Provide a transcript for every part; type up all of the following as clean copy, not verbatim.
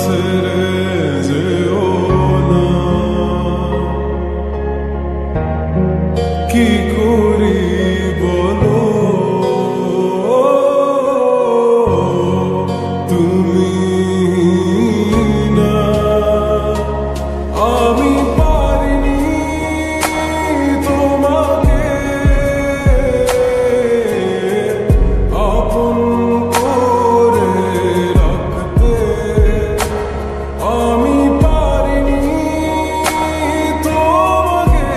ছেড়ে যেও না। কি করি বলো তুমি না, আমি পারিনি তোমাকে আপন করে রাখতে, আমি পারিনি তোমাকে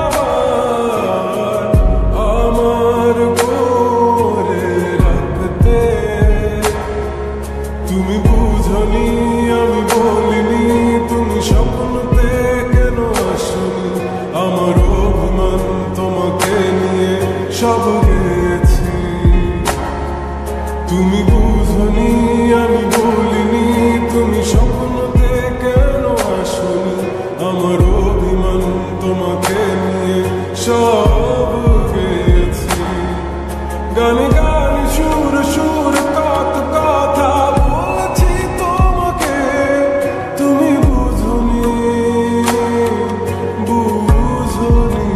আবার আমার করে রাখতে। তুমি বুঝনি আমি বলিনি, তুমি স্বপ্নতে কেন আসনি, আমার অভিমান তোমাকে নিয়ে সব গেছি। তুমি বুঝনি আমি বলিনি, তুমি স্বপ্নতে কেন আসনি, আমার অভিমান তোমাকে নিয়ে সব গেছি। গানে গানে সুর সুর কত কথা বলেছি তোমাকে, তুমি বুঝনি বুঝনি।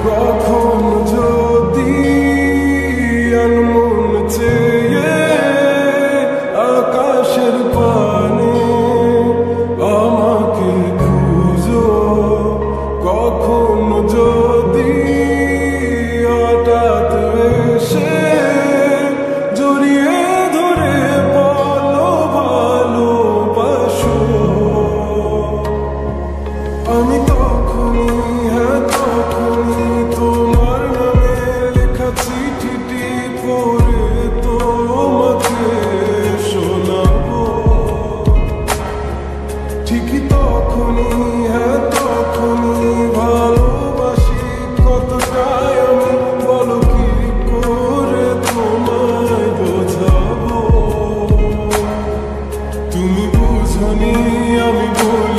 কখন যদি আনমন চেয়ে আকাশের পানে আমাকে খুঁজো, কখন যদি হঠাৎ এসে জড়িয়ে ধরে বলো ভালোবাসো, আমি তখনই হ্যাঁ তখনই তোমার নামে লেখা চিঠিটি পড়ে তোমাকে শোনাবো। ঠিকই তখনই হ্যাঁ তখনই ভালোবাসি কতটাই আমি, বলো কি করে তোমায় বোঝাবো। তুমি বুঝনি আমি বলি